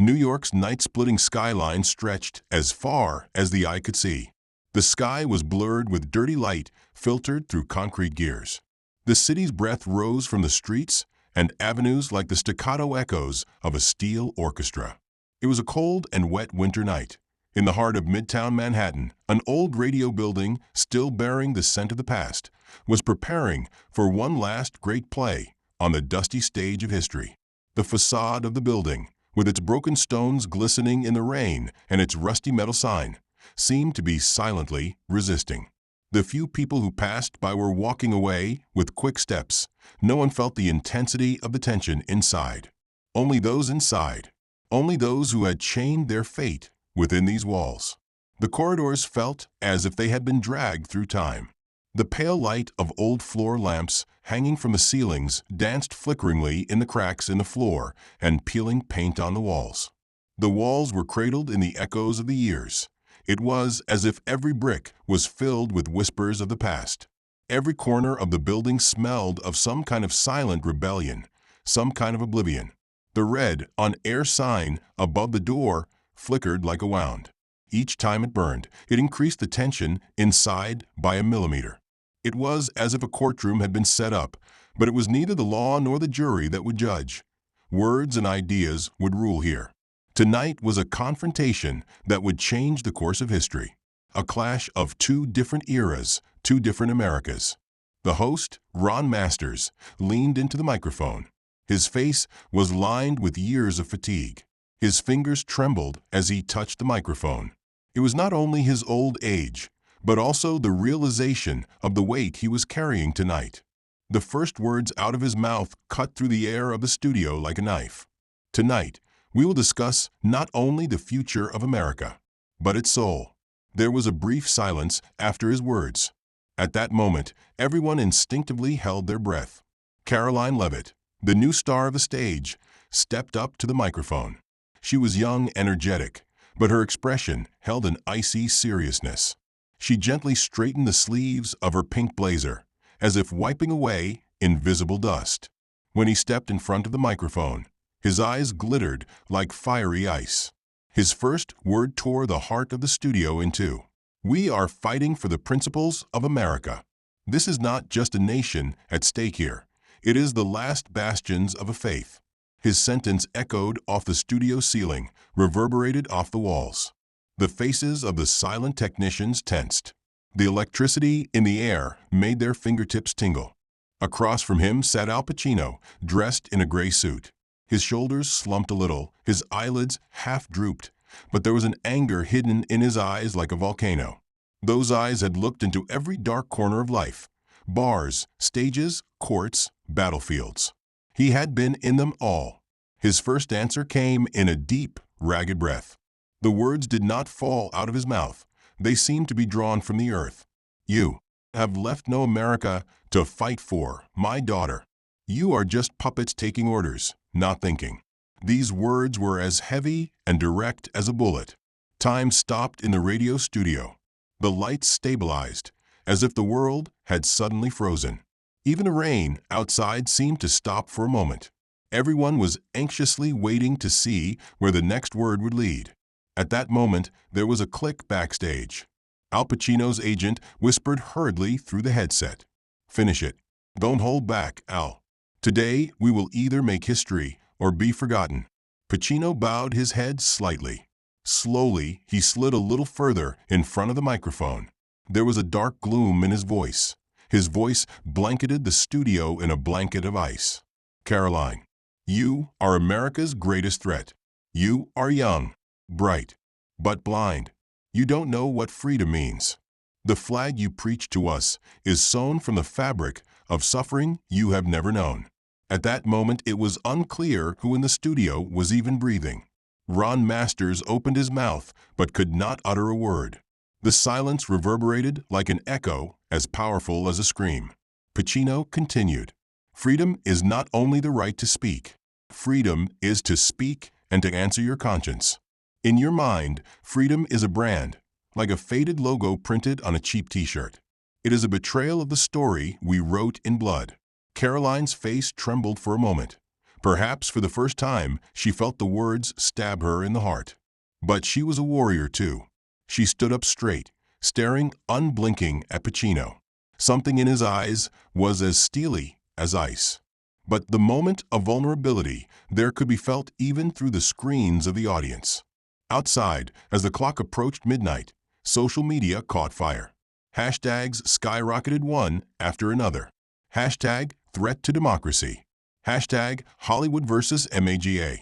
New York's night-splitting skyline stretched as far as the eye could see. The sky was blurred with dirty light filtered through concrete gears. The city's breath rose from the streets and avenues like the staccato echoes of a steel orchestra. It was a cold and wet winter night. In the heart of Midtown Manhattan, an old radio building, still bearing the scent of the past, was preparing for one last great play on the dusty stage of history. The facade of the building, with its broken stones glistening in the rain and its rusty metal sign, seemed to be silently resisting. The few people who passed by were walking away with quick steps. No one felt the intensity of the tension inside. Only those inside. Only those who had chained their fate within these walls. The corridors felt as if they had been dragged through time. The pale light of old floor lamps hanging from the ceilings danced flickeringly in the cracks in the floor and peeling paint on the walls. The walls were cradled in the echoes of the years. It was as if every brick was filled with whispers of the past. Every corner of the building smelled of some kind of silent rebellion, some kind of oblivion. The red on-air sign above the door flickered like a wound. Each time it burned, it increased the tension inside by a millimeter. It was as if a courtroom had been set up, but it was neither the law nor the jury that would judge. Words and ideas would rule here. Tonight was a confrontation that would change the course of history. A clash of two different eras, two different Americas. The host, Ron Masters, leaned into the microphone. His face was lined with years of fatigue. His fingers trembled as he touched the microphone. It was not only his old age, but also the realization of the weight he was carrying tonight. The first words out of his mouth cut through the air of the studio like a knife. Tonight, we will discuss not only the future of America, but its soul. There was a brief silence after his words. At that moment, everyone instinctively held their breath. Caroline Leavitt, the new star of the stage, stepped up to the microphone. She was young, energetic, but her expression held an icy seriousness. She gently straightened the sleeves of her pink blazer, as if wiping away invisible dust. When he stepped in front of the microphone, his eyes glittered like fiery ice. His first word tore the heart of the studio in two. We are fighting for the principles of America. This is not just a nation at stake here. It is the last bastions of a faith. His sentence echoed off the studio ceiling, reverberated off the walls. The faces of the silent technicians tensed. The electricity in the air made their fingertips tingle. Across from him sat Al Pacino, dressed in a gray suit. His shoulders slumped a little, his eyelids half drooped, but there was an anger hidden in his eyes like a volcano. Those eyes had looked into every dark corner of life. Bars, stages, courts, battlefields. He had been in them all. His first answer came in a deep, ragged breath. The words did not fall out of his mouth. They seemed to be drawn from the earth. You have left no America to fight for, my daughter. You are just puppets taking orders, not thinking. These words were as heavy and direct as a bullet. Time stopped in the radio studio. The lights stabilized, as if the world had suddenly frozen. Even the rain outside seemed to stop for a moment. Everyone was anxiously waiting to see where the next word would lead. At that moment, there was a click backstage. Al Pacino's agent whispered hurriedly through the headset. Finish it. Don't hold back, Al. Today, we will either make history or be forgotten. Pacino bowed his head slightly. Slowly, he slid a little further in front of the microphone. There was a dark gloom in his voice. His voice blanketed the studio in a blanket of ice. Caroline, you are America's greatest threat. You are young, bright, but blind. You don't know what freedom means. The flag you preach to us is sewn from the fabric of suffering you have never known. At that moment, it was unclear who in the studio was even breathing. Ron Masters opened his mouth but could not utter a word. The silence reverberated like an echo as powerful as a scream. Pacino continued. Freedom is not only the right to speak. Freedom is to speak and to answer your conscience. In your mind, freedom is a brand, like a faded logo printed on a cheap t-shirt. It is a betrayal of the story we wrote in blood. Caroline's face trembled for a moment, Perhaps for the first time, she felt the words stab her in the heart. But she was a warrior too. She stood up straight, staring unblinking at Pacino. Something in his eyes was as steely as ice. But the moment of vulnerability there could be felt even through the screens of the audience. Outside, as the clock approached midnight, social media caught fire. Hashtags skyrocketed one after another. Hashtag threat to democracy. Hashtag Hollywood versus MAGA.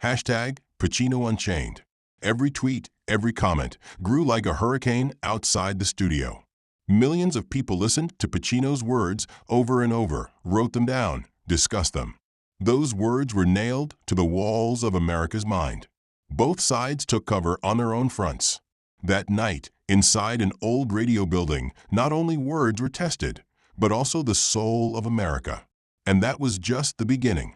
Hashtag Pacino Unchained. Every tweet, every comment grew like a hurricane outside the studio. Millions of people listened to Pacino's words over and over, wrote them down, discussed them. Those words were nailed to the walls of America's mind. Both sides took cover on their own fronts. That night, inside an old radio building, not only words were tested, but also the soul of America. And that was just the beginning.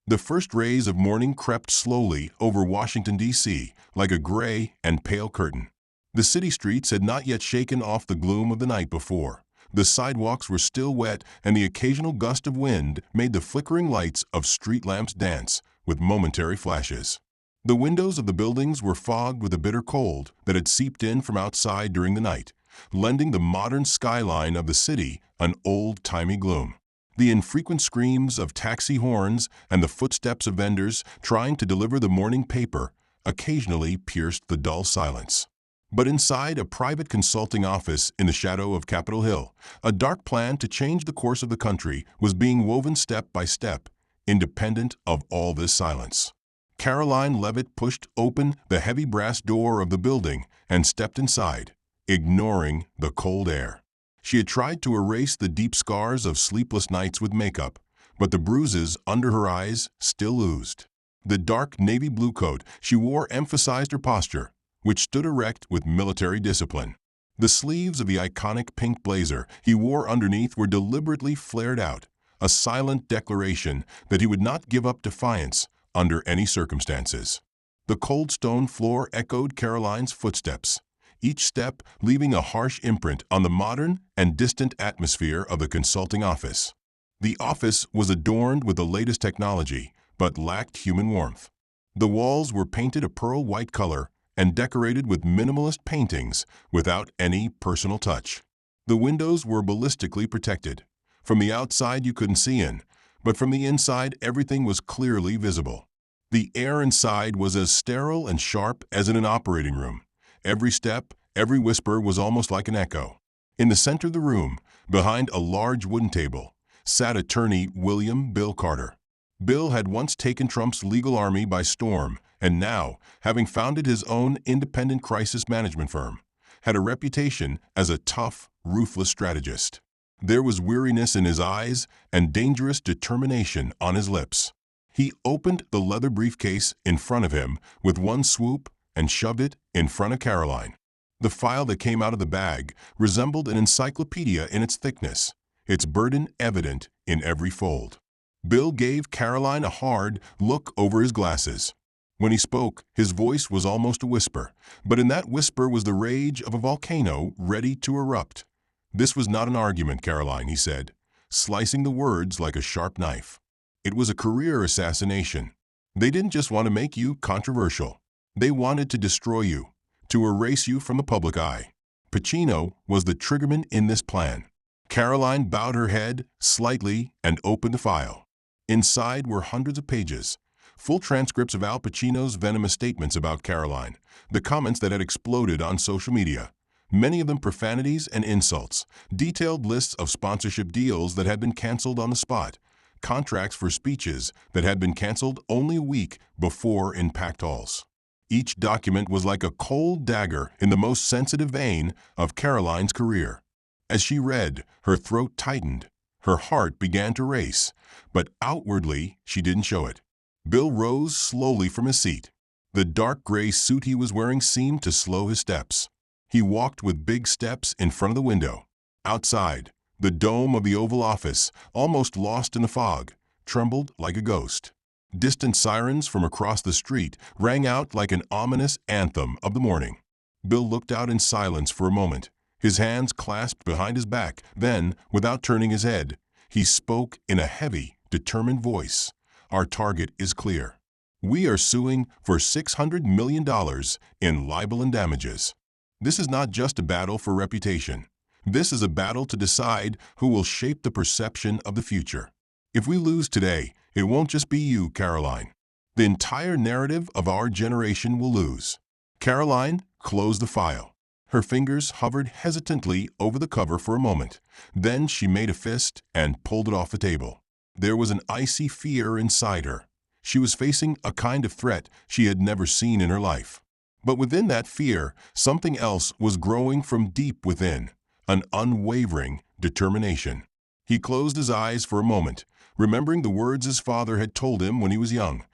The first rays of morning crept slowly over Washington, D.C., like a gray and pale curtain. The city streets had not yet shaken off the gloom of the night before. The sidewalks were still wet, and the occasional gust of wind made the flickering lights of street lamps dance with momentary flashes. The windows of the buildings were fogged with a bitter cold that had seeped in from outside during the night, lending the modern skyline of the city an old-timey gloom. The infrequent screams of taxi horns and the footsteps of vendors trying to deliver the morning paper occasionally pierced the dull silence. But inside a private consulting office in the shadow of Capitol Hill, a dark plan to change the course of the country was being woven step by step, independent of all this silence. Caroline Leavitt pushed open the heavy brass door of the building and stepped inside, ignoring the cold air. She had tried to erase the deep scars of sleepless nights with makeup, but the bruises under her eyes still oozed. The dark navy blue coat she wore emphasized her posture, which stood erect with military discipline. The sleeves of the iconic pink blazer he wore underneath were deliberately flared out, a silent declaration that he would not give up defiance under any circumstances. The cold stone floor echoed Caroline's footsteps, each step leaving a harsh imprint on the modern and distant atmosphere of the consulting office. The office was adorned with the latest technology, but lacked human warmth. The walls were painted a pearl white color and decorated with minimalist paintings without any personal touch. The windows were ballistically protected. From the outside you couldn't see in, but from the inside everything was clearly visible. The air inside was as sterile and sharp as in an operating room. Every step, every whisper was almost like an echo. In the center of the room, behind a large wooden table, sat attorney William Bill Carter. Bill had once taken Trump's legal army by storm, and now, having founded his own independent crisis management firm, had a reputation as a tough, ruthless strategist. There was weariness in his eyes and dangerous determination on his lips. He opened the leather briefcase in front of him with one swoop and shoved it in front of Caroline. The file that came out of the bag resembled an encyclopedia in its thickness, its burden evident in every fold. Bill gave Caroline a hard look over his glasses. When he spoke, his voice was almost a whisper, but in that whisper was the rage of a volcano ready to erupt. "This was not an argument, Caroline," he said, slicing the words like a sharp knife. "It was a career assassination. They didn't just want to make you controversial. They wanted to destroy you, to erase you from the public eye. Pacino was the triggerman in this plan." Caroline bowed her head slightly and opened the file. Inside were hundreds of pages, full transcripts of Al Pacino's venomous statements about Caroline, the comments that had exploded on social media, many of them profanities and insults, detailed lists of sponsorship deals that had been canceled on the spot, contracts for speeches that had been canceled only a week before in packed halls. Each document was like a cold dagger in the most sensitive vein of Caroline's career. As she read, her throat tightened, her heart began to race, but outwardly she didn't show it. Bill rose slowly from his seat. The dark gray suit he was wearing seemed to slow his steps. He walked with big steps in front of the window. Outside, the dome of the Oval Office, almost lost in the fog, trembled like a ghost. Distant sirens from across the street rang out like an ominous anthem of the morning. Bill looked out in silence for a moment, his hands clasped behind his back. Then, without turning his head, he spoke in a heavy, determined voice. our target is clear. We are suing for $600 million in libel and damages. This is not just a battle for reputation. This is a battle to decide who will shape the perception of the future. If we lose today, it won't just be you, Caroline. The entire narrative of our generation will lose. Caroline closed the file. Her fingers hovered hesitantly over the cover for a moment. Then she made a fist and pulled it off the table. There was an icy fear inside her. She was facing a kind of threat she had never seen in her life. But within that fear, something else was growing from deep within, an unwavering determination. He closed his eyes for a moment, remembering the words his father had told him when he was young.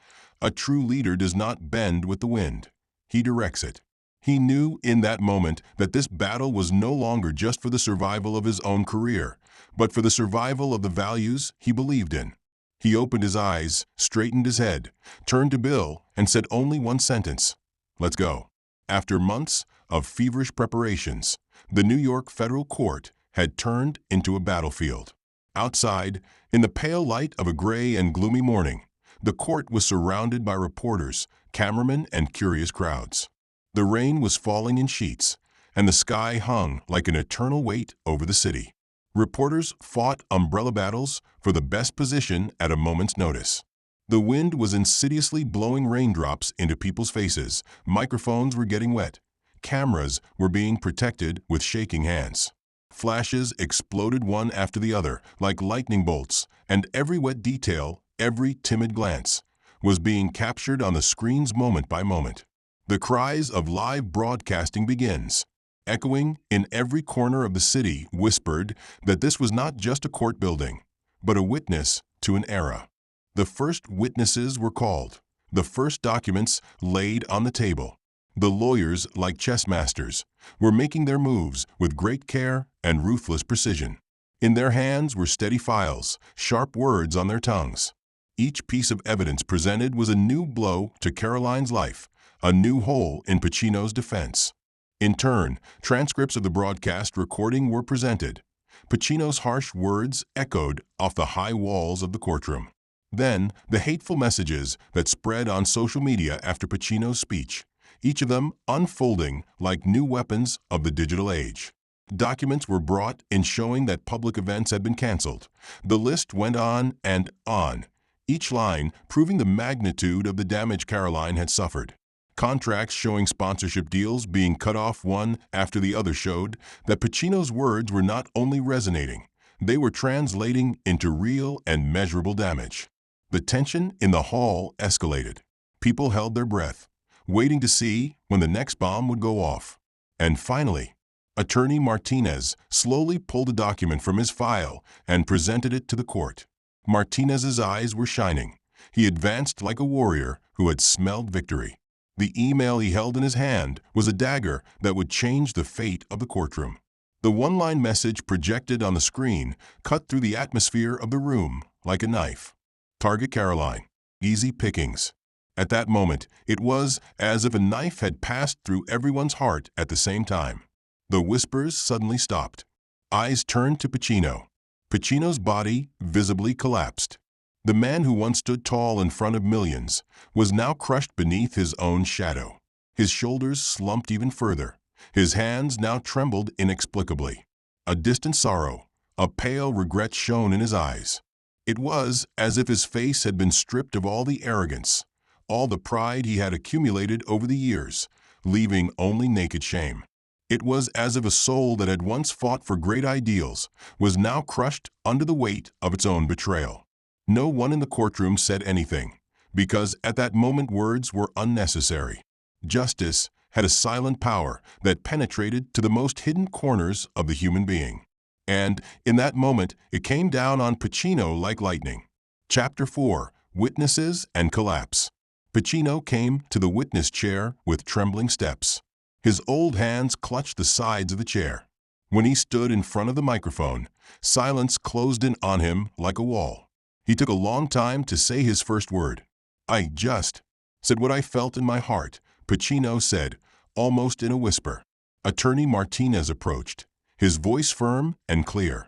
A true leader does not bend with the wind. He directs it. He knew in that moment that this battle was no longer just for the survival of his own career, but for the survival of the values he believed in. He opened his eyes, straightened his head, turned to Bill, and said only one sentence: "Let's go." After months of feverish preparations, the New York federal court had turned into a battlefield. Outside, in the pale light of a gray and gloomy morning, the court was surrounded by reporters, cameramen, and curious crowds. The rain was falling in sheets, and the sky hung like an eternal weight over the city. Reporters fought umbrella battles for the best position at a moment's notice. The wind was insidiously blowing raindrops into people's faces, microphones were getting wet, cameras were being protected with shaking hands. Flashes exploded one after the other like lightning bolts, and every wet detail, every timid glance, was being captured on the screens moment by moment. The cries of live broadcasting begins. Echoing in every corner of the city whispered that this was not just a court building, but a witness to an era. The first witnesses were called, the first documents laid on the table. The lawyers, like chess masters, were making their moves with great care and ruthless precision. In their hands were steady files, sharp words on their tongues. Each piece of evidence presented was a new blow to Caroline's life, a new hole in Pacino's defense. In turn, transcripts of the broadcast recording were presented. Pacino's harsh words echoed off the high walls of the courtroom. Then, the hateful messages that spread on social media after Pacino's speech, each of them unfolding like new weapons of the digital age. Documents were brought in showing that public events had been canceled. The list went on and on, each line proving the magnitude of the damage Caroline had suffered. Contracts showing sponsorship deals being cut off one after the other showed that Pacino's words were not only resonating, they were translating into real and measurable damage. The tension in the hall escalated. People held their breath, waiting to see when the next bomb would go off. And finally, Attorney Martinez slowly pulled a document from his file and presented it to the court. Martinez's eyes were shining. He advanced like a warrior who had smelled victory. The email he held in his hand was a dagger that would change the fate of the courtroom. The one-line message projected on the screen cut through the atmosphere of the room like a knife. Target Caroline. Easy pickings. At that moment, it was as if a knife had passed through everyone's heart at the same time. The whispers suddenly stopped. Eyes turned to Pacino. Pacino's body visibly collapsed. The man who once stood tall in front of millions was now crushed beneath his own shadow. His shoulders slumped even further. His hands now trembled inexplicably. A distant sorrow, a pale regret shone in his eyes. It was as if his face had been stripped of all the arrogance, all the pride he had accumulated over the years, leaving only naked shame. It was as if a soul that had once fought for great ideals was now crushed under the weight of its own betrayal. No one in the courtroom said anything, because at that moment words were unnecessary. Justice had a silent power that penetrated to the most hidden corners of the human being. And in that moment, it came down on Pacino like lightning. Chapter 4: Witnesses and Collapse. Pacino came to the witness chair with trembling steps. His old hands clutched the sides of the chair. When he stood in front of the microphone, silence closed in on him like a wall. He took a long time to say his first word. "I just said what I felt in my heart," Pacino said, almost in a whisper. Attorney Martinez approached, his voice firm and clear.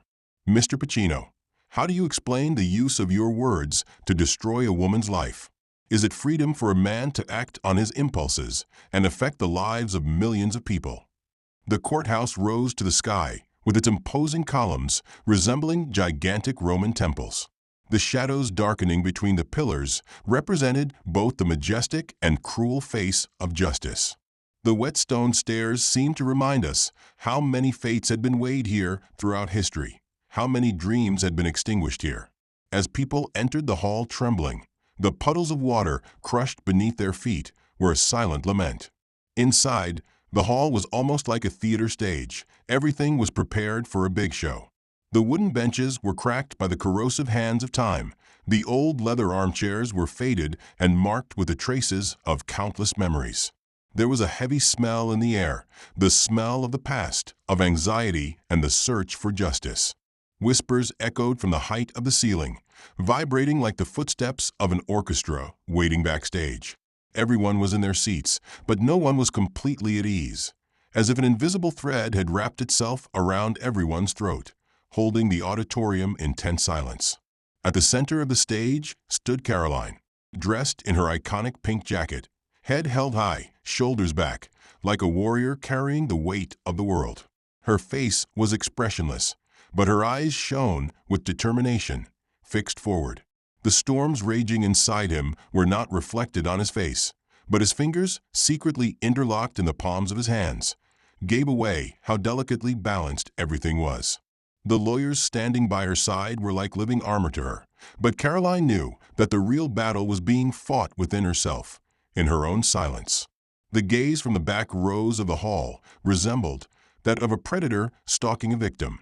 "Mr. Pacino, How do you explain the use of your words to destroy a woman's life? Is it freedom for a man to act on his impulses and affect the lives of millions of people? The courthouse rose to the sky, with its imposing columns resembling gigantic Roman temples. The shadows darkening between the pillars represented both the majestic and cruel face of justice. The wet stone stairs seemed to remind us how many fates had been weighed here throughout history, how many dreams had been extinguished here. As people entered the hall trembling, the puddles of water crushed beneath their feet were a silent lament. Inside, the hall was almost like a theater stage. Everything was prepared for a big show. The wooden benches were cracked by the corrosive hands of time. The old leather armchairs were faded and marked with the traces of countless memories. There was a heavy smell in the air, the smell of the past, of anxiety and the search for justice. Whispers echoed from the height of the ceiling, vibrating like the footsteps of an orchestra waiting backstage. Everyone was in their seats, but no one was completely at ease, as if an invisible thread had wrapped itself around everyone's throat, holding the auditorium in tense silence. At the center of the stage stood Caroline, dressed in her iconic pink jacket, head held high, shoulders back, like a warrior carrying the weight of the world. Her face was expressionless, but her eyes shone with determination, fixed forward. The storms raging inside him were not reflected on his face, but his fingers, secretly interlocked in the palms of his hands, gave away how delicately balanced everything was. The lawyers standing by her side were like living armor to her, but Caroline knew that the real battle was being fought within herself, in her own silence. The gaze from the back rows of the hall resembled that of a predator stalking a victim,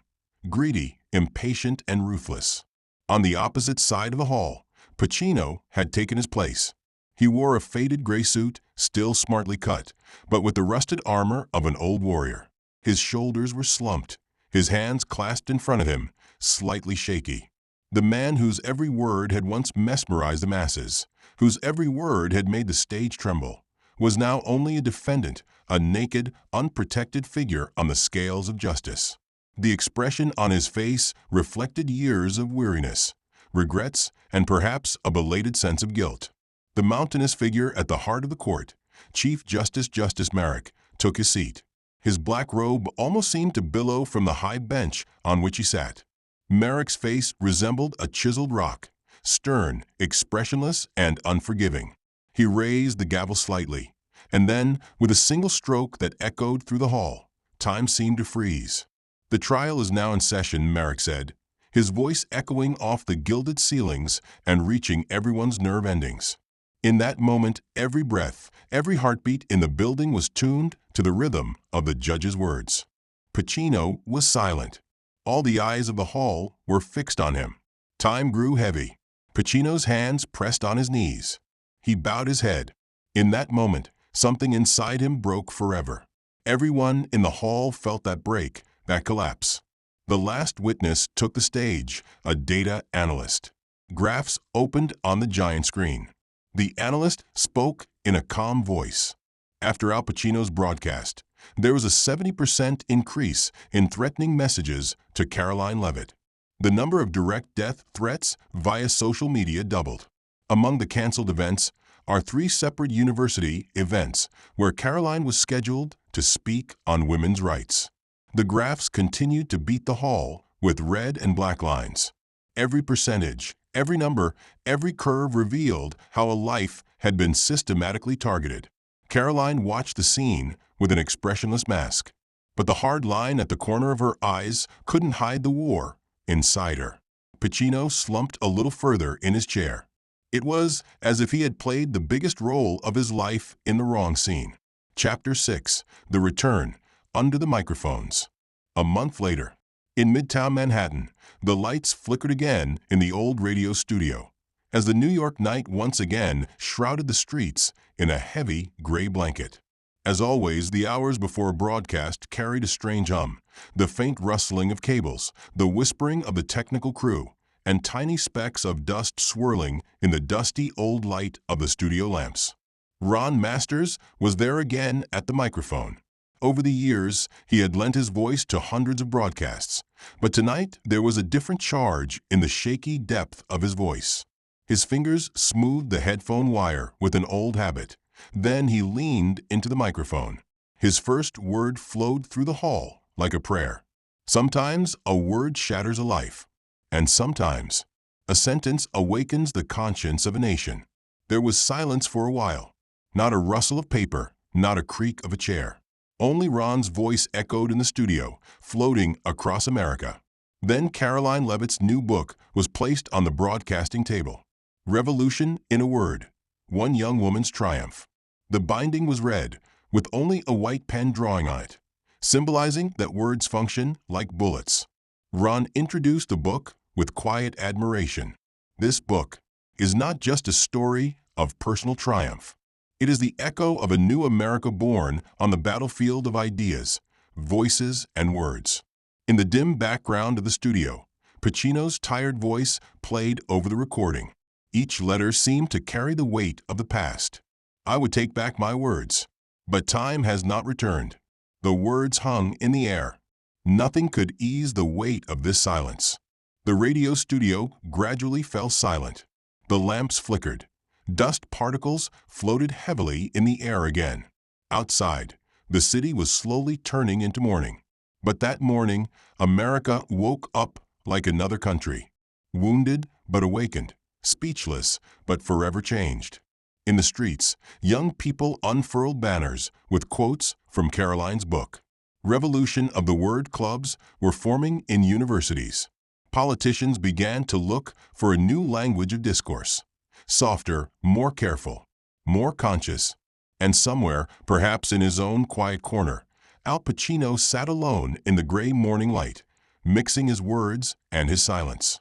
greedy, impatient, and ruthless. On the opposite side of the hall, Pacino had taken his place. He wore a faded gray suit, still smartly cut, but with the rusted armor of an old warrior. His shoulders were slumped, his hands clasped in front of him, slightly shaky. The man whose every word had once mesmerized the masses, whose every word had made the stage tremble, was now only a defendant, a naked, unprotected figure on the scales of justice. The expression on his face reflected years of weariness, regrets, and perhaps a belated sense of guilt. The mountainous figure at the heart of the court, Chief Justice Merrick, took his seat. His black robe almost seemed to billow from the high bench on which he sat. Merrick's face resembled a chiseled rock, stern, expressionless, and unforgiving. He raised the gavel slightly, and then, with a single stroke that echoed through the hall, time seemed to freeze. "The trial is now in session," Merrick said, his voice echoing off the gilded ceilings and reaching everyone's nerve endings. In that moment, every breath, every heartbeat in the building was tuned to the rhythm of the judge's words. Pacino was silent. All the eyes of the hall were fixed on him. Time grew heavy. Pacino's hands pressed on his knees. He bowed his head. In that moment, something inside him broke forever. Everyone in the hall felt that break, that collapse. The last witness took the stage, a data analyst. Graphs opened on the giant screen. The analyst spoke in a calm voice. After Al Pacino's broadcast, there was a 70% increase in threatening messages to Caroline Leavitt. The number of direct death threats via social media doubled. Among the canceled events are 3 separate university events where Caroline was scheduled to speak on women's rights. The graphs continued to beat the hall with red and black lines. Every percentage, every number, every curve revealed how a life had been systematically targeted. Caroline watched the scene with an expressionless mask, but the hard line at the corner of her eyes couldn't hide the war inside her. Pacino slumped a little further in his chair. It was as if he had played the biggest role of his life in the wrong scene. Chapter 6: The Return, Under the Microphones. A month later, in Midtown Manhattan, the lights flickered again in the old radio studio, as the New York night once again shrouded the streets in a heavy gray blanket. As always, the hours before a broadcast carried a strange hum, the faint rustling of cables, the whispering of the technical crew, and tiny specks of dust swirling in the dusty old light of the studio lamps. Ron Masters was there again at the microphone. Over the years, he had lent his voice to hundreds of broadcasts, but tonight there was a different charge in the shaky depth of his voice. His fingers smoothed the headphone wire with an old habit. Then he leaned into the microphone. His first word flowed through the hall like a prayer. Sometimes a word shatters a life, and sometimes a sentence awakens the conscience of a nation. There was silence for a while. Not a rustle of paper, not a creak of a chair. Only Ron's voice echoed in the studio, floating across America. Then Caroline Leavitt's new book was placed on the broadcasting table. Revolution in a Word, One Young Woman's Triumph. The binding was red, with only a white pen drawing on it, symbolizing that words function like bullets. Ron introduced the book with quiet admiration. This book is not just a story of personal triumph. It is the echo of a new America born on the battlefield of ideas, voices, and words. In the dim background of the studio, Pacino's tired voice played over the recording. Each letter seemed to carry the weight of the past. I would take back my words, but time has not returned. The words hung in the air. Nothing could ease the weight of this silence. The radio studio gradually fell silent. The lamps flickered. Dust particles floated heavily in the air again. Outside, the city was slowly turning into morning. But that morning, America woke up like another country. Wounded but awakened, speechless but forever changed. In the streets, young people unfurled banners with quotes from Caroline's book. Revolution of the Word clubs were forming in universities. Politicians began to look for a new language of discourse. Softer, more careful, more conscious. And somewhere, perhaps in his own quiet corner, Al Pacino sat alone in the gray morning light, mixing his words and his silence.